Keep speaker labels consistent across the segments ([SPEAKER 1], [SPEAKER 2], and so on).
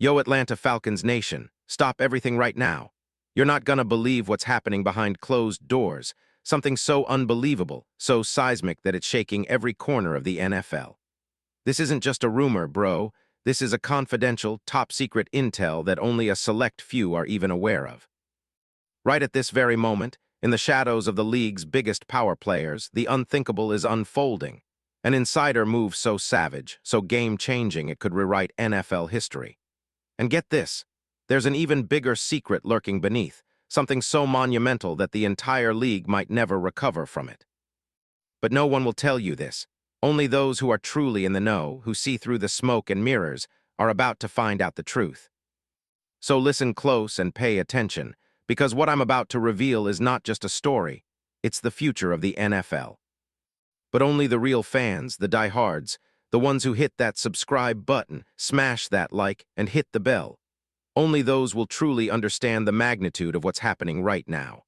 [SPEAKER 1] Yo, Atlanta Falcons Nation, stop everything right now. You're not gonna believe what's happening behind closed doors. Something so unbelievable, so seismic that it's shaking every corner of the NFL. This isn't just a rumor, bro. This is a confidential, top-secret intel that only a select few are even aware of. Right at this very moment, in the shadows of the league's biggest power players, the unthinkable is unfolding. An insider move so savage, so game-changing it could rewrite NFL history. And get this, there's an even bigger secret lurking beneath, something so monumental that the entire league might never recover from it. But no one will tell you this. Only those who are truly in the know, who see through the smoke and mirrors, are about to find out the truth. So listen close and pay attention, because what I'm about to reveal is not just a story, it's the future of the NFL. But only the real fans, the diehards, the ones who hit that subscribe button, smash that like, and hit the bell. Only those will truly understand the magnitude of what's happening right now.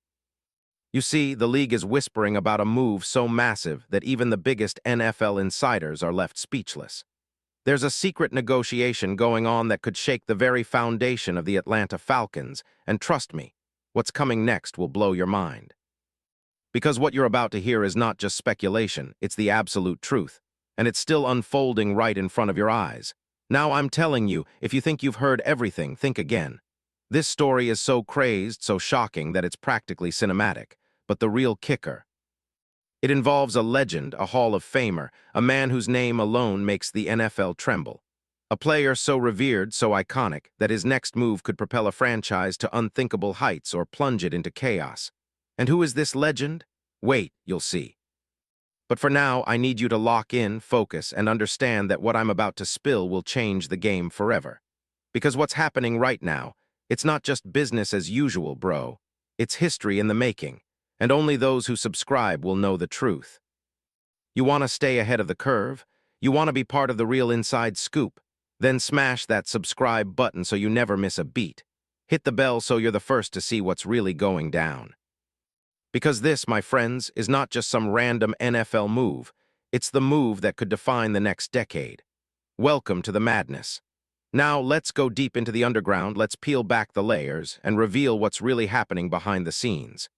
[SPEAKER 1] You see, the league is whispering about a move so massive that even the biggest NFL insiders are left speechless. There's a secret negotiation going on that could shake the very foundation of the Atlanta Falcons, and trust me, what's coming next will blow your mind. Because what you're about to hear is not just speculation, it's the absolute truth, and it's still unfolding right in front of your eyes. Now I'm telling you, if you think you've heard everything, think again. This story is so crazed, so shocking that it's practically cinematic. But the real kicker. It involves a legend, a Hall of Famer, a man whose name alone makes the NFL tremble. A player so revered, so iconic, that his next move could propel a franchise to unthinkable heights or plunge it into chaos. And who is this legend? Wait, you'll see. But for now, I need you to lock in, focus, and understand that what I'm about to spill will change the game forever. Because what's happening right now, it's not just business as usual, bro. It's history in the making. And only those who subscribe will know the truth. You want to stay ahead of the curve? You want to be part of the real inside scoop? Then smash that subscribe button so you never miss a beat. Hit the bell so you're the first to see what's really going down. Because this, my friends, is not just some random NFL move. It's the move that could define the next decade. Welcome to the madness. Now let's go deep into the underground, let's peel back the layers, and reveal what's really happening behind the scenes.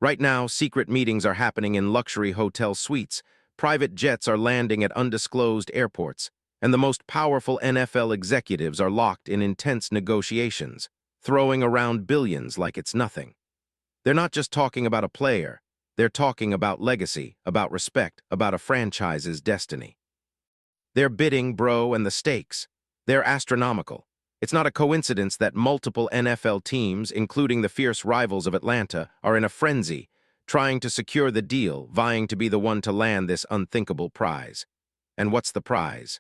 [SPEAKER 1] Right now, secret meetings are happening in luxury hotel suites, private jets are landing at undisclosed airports, and the most powerful NFL executives are locked in intense negotiations, throwing around billions like it's nothing. They're not just talking about a player, they're talking about legacy, about respect, about a franchise's destiny. They're bidding, bro, and the stakes. They're astronomical. It's not a coincidence that multiple NFL teams, including the fierce rivals of Atlanta, are in a frenzy, trying to secure the deal, vying to be the one to land this unthinkable prize. And what's the prize?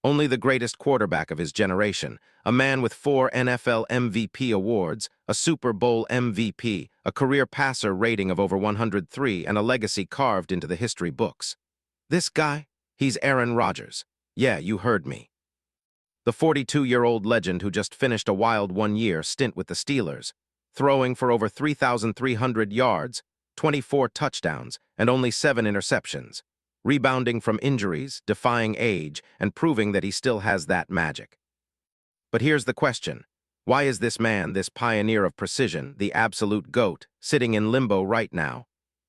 [SPEAKER 1] Only the greatest quarterback of his generation, a man with 4 NFL MVP awards, a Super Bowl MVP, a career passer rating of over 103, and a legacy carved into the history books. This guy? He's Aaron Rodgers. Yeah, you heard me. The 42-year-old legend who just finished a wild one-year stint with the Steelers, throwing for over 3,300 yards, 24 touchdowns, and only 7 interceptions, rebounding from injuries, defying age, and proving that he still has that magic. But here's the question. Why is this man, this pioneer of precision, the absolute GOAT, sitting in limbo right now?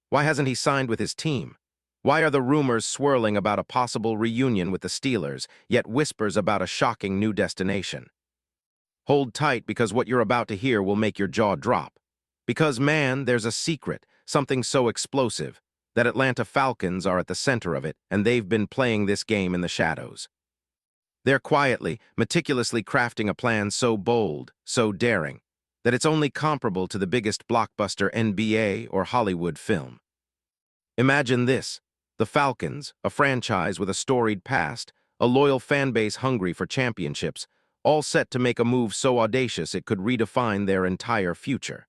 [SPEAKER 1] Why hasn't he signed with his team? Why are the rumors swirling about a possible reunion with the Steelers, yet whispers about a shocking new destination? Hold tight, because what you're about to hear will make your jaw drop. Because, man, there's a secret, something so explosive, that Atlanta Falcons are at the center of it, and they've been playing this game in the shadows. They're quietly, meticulously crafting a plan so bold, so daring, that it's only comparable to the biggest blockbuster NBA or Hollywood film. Imagine this. The Falcons, a franchise with a storied past, a loyal fan base hungry for championships, all set to make a move so audacious it could redefine their entire future.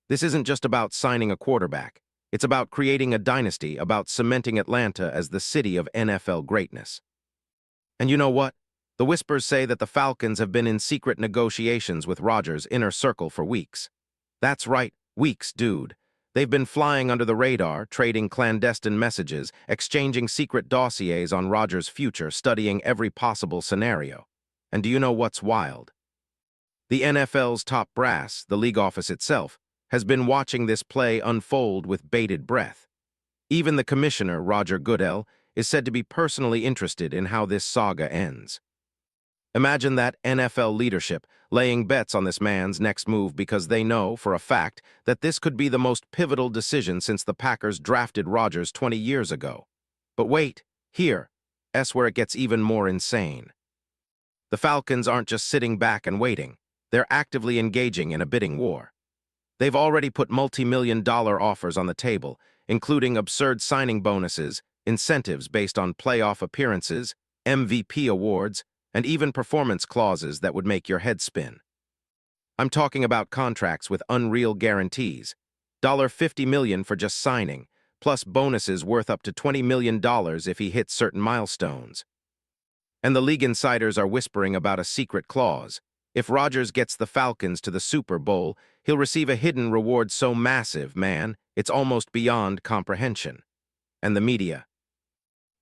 [SPEAKER 1] This isn't just about signing a quarterback. It's about creating a dynasty, about cementing Atlanta as the city of NFL greatness. And you know what? The whispers say that the Falcons have been in secret negotiations with Rodgers' inner circle for weeks. That's right, weeks, dude. They've been flying under the radar, trading clandestine messages, exchanging secret dossiers on Rodgers' future, studying every possible scenario. And do you know what's wild? The NFL's top brass, the league office itself, has been watching this play unfold with bated breath. Even the commissioner, Roger Goodell, is said to be personally interested in how this saga ends. Imagine that NFL leadership laying bets on this man's next move because they know, for a fact, that this could be the most pivotal decision since the Packers drafted Rodgers 20 years ago. But wait, here's where it gets even more insane. The Falcons aren't just sitting back and waiting. They're actively engaging in a bidding war. They've already put multi-million-dollar offers on the table, including absurd signing bonuses, incentives based on playoff appearances, MVP awards, and even performance clauses that would make your head spin. I'm talking about contracts with unreal guarantees, $50 million for just signing, plus bonuses worth up to $20 million if he hits certain milestones. And the league insiders are whispering about a secret clause. If Rodgers gets the Falcons to the Super Bowl, he'll receive a hidden reward so massive, man, it's almost beyond comprehension. And the media?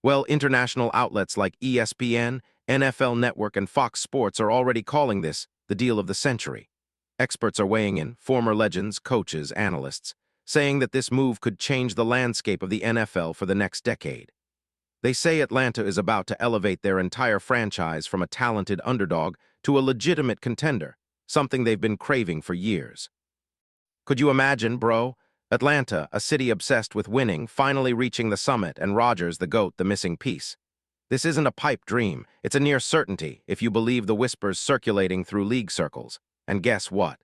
[SPEAKER 1] Well, international outlets like ESPN, NFL Network, and Fox Sports are already calling this the deal of the century. Experts are weighing in, former legends, coaches, analysts, saying that this move could change the landscape of the NFL for the next decade. They say Atlanta is about to elevate their entire franchise from a talented underdog to a legitimate contender, something they've been craving for years. Could you imagine, bro? Atlanta, a city obsessed with winning, finally reaching the summit, and Rodgers, the GOAT, the missing piece. This isn't a pipe dream. It's a near certainty if you believe the whispers circulating through league circles. And guess what?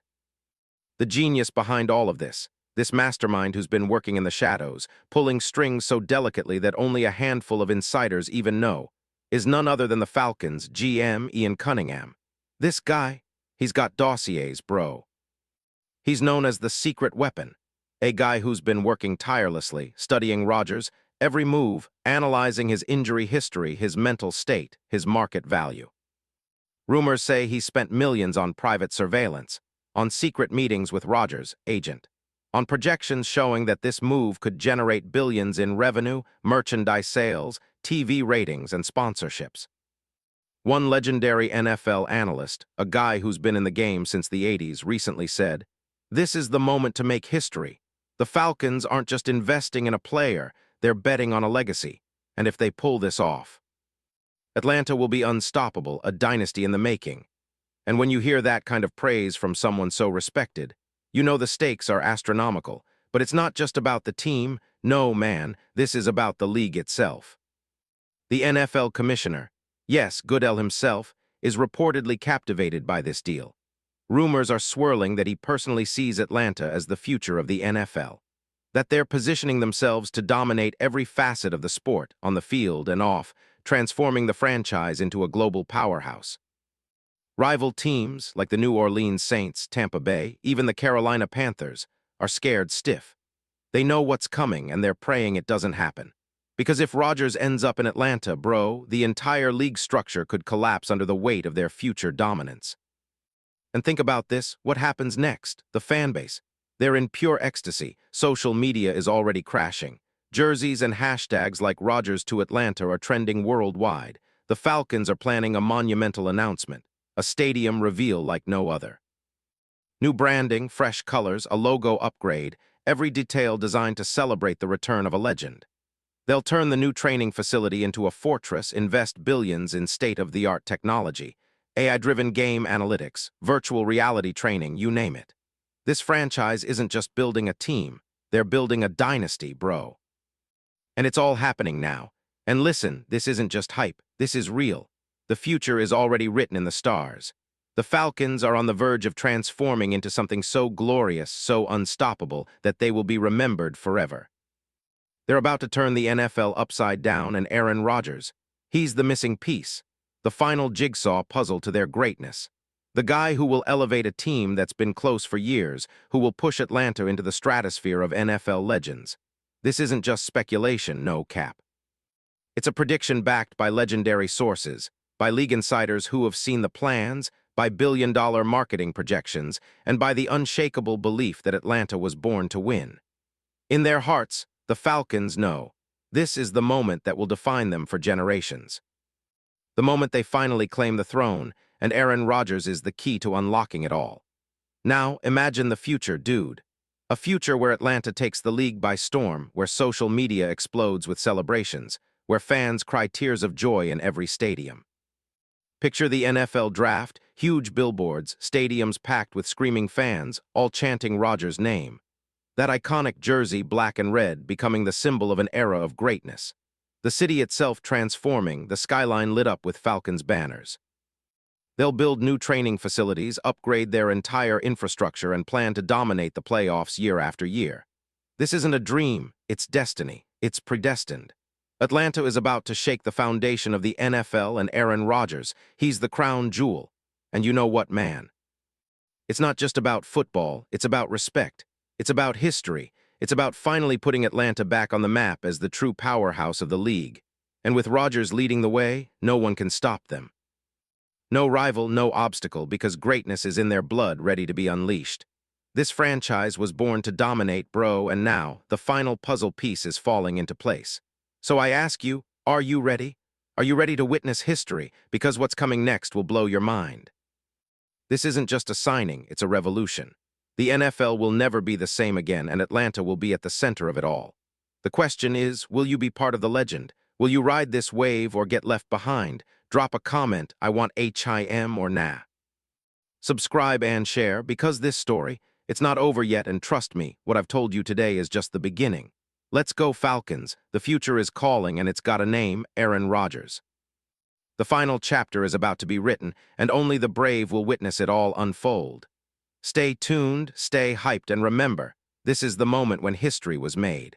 [SPEAKER 1] The genius behind all of this mastermind who's been working in the shadows, pulling strings so delicately that only a handful of insiders even know, is none other than the Falcons' GM, Ian Cunningham. This guy, he's got dossiers, bro. He's known as the secret weapon, a guy who's been working tirelessly, studying Rodgers' every move, analyzing his injury history, his mental state, his market value. Rumors say he spent millions on private surveillance, on secret meetings with Rodgers' agent, on projections showing that this move could generate billions in revenue, merchandise sales, TV ratings, and sponsorships. One legendary NFL analyst, a guy who's been in the game since the 80s, recently said, "This is the moment to make history. The Falcons aren't just investing in a player, they're betting on a legacy. And if they pull this off, Atlanta will be unstoppable, a dynasty in the making." And when you hear that kind of praise from someone so respected, you know the stakes are astronomical. But it's not just about the team. No, man, this is about the league itself. The NFL commissioner, yes, Goodell himself, is reportedly captivated by this deal. Rumors are swirling that he personally sees Atlanta as the future of the NFL, that they're positioning themselves to dominate every facet of the sport, on the field and off, transforming the franchise into a global powerhouse. Rival teams, like the New Orleans Saints, Tampa Bay, even the Carolina Panthers, are scared stiff. They know what's coming, and they're praying it doesn't happen. Because if Rodgers ends up in Atlanta, bro, the entire league structure could collapse under the weight of their future dominance. And think about this, what happens next? The fan base. They're in pure ecstasy. Social media is already crashing. Jerseys and hashtags like Rodgers to Atlanta are trending worldwide. The Falcons are planning a monumental announcement, a stadium reveal like no other. New branding, fresh colors, a logo upgrade, every detail designed to celebrate the return of a legend. They'll turn the new training facility into a fortress, invest billions in state-of-the-art technology, AI-driven game analytics, virtual reality training, you name it. This franchise isn't just building a team, they're building a dynasty, bro. And it's all happening now. And listen, this isn't just hype, this is real. The future is already written in the stars. The Falcons are on the verge of transforming into something so glorious, so unstoppable, that they will be remembered forever. They're about to turn the NFL upside down, and Aaron Rodgers, he's the missing piece, the final jigsaw puzzle to their greatness. The guy who will elevate a team that's been close for years, who will push Atlanta into the stratosphere of NFL legends. This isn't just speculation, no cap. It's a prediction backed by legendary sources, by league insiders who have seen the plans, by billion-dollar marketing projections, and by the unshakable belief that Atlanta was born to win. In their hearts, the Falcons know this is the moment that will define them for generations. The moment they finally claim the throne, and Aaron Rodgers is the key to unlocking it all. Now, imagine the future, dude. A future where Atlanta takes the league by storm, where social media explodes with celebrations, where fans cry tears of joy in every stadium. Picture the NFL draft, huge billboards, stadiums packed with screaming fans, all chanting Rodgers' name. That iconic jersey, black and red, becoming the symbol of an era of greatness. The city itself transforming, the skyline lit up with Falcons banners. They'll build new training facilities, upgrade their entire infrastructure, and plan to dominate the playoffs year after year. This isn't a dream, it's destiny. It's predestined. Atlanta is about to shake the foundation of the NFL, and Aaron Rodgers, he's the crown jewel. And you know what, man? It's not just about football, it's about respect. It's about history. It's about finally putting Atlanta back on the map as the true powerhouse of the league. And with Rodgers leading the way, no one can stop them. No rival, no obstacle, because greatness is in their blood, ready to be unleashed. This franchise was born to dominate, bro, and now the final puzzle piece is falling into place. So I ask you, are you ready? Are you ready to witness history? Because what's coming next will blow your mind. This isn't just a signing, it's a revolution. The NFL will never be the same again, and Atlanta will be at the center of it all. The question is, will you be part of the legend? Will you ride this wave or get left behind? Drop a comment, I want HIM or nah. Subscribe and share, because this story, it's not over yet, and trust me, what I've told you today is just the beginning. Let's go Falcons. The future is calling, and it's got a name, Aaron Rodgers. The final chapter is about to be written, and only the brave will witness it all unfold. Stay tuned, stay hyped, and remember, this is the moment when history was made.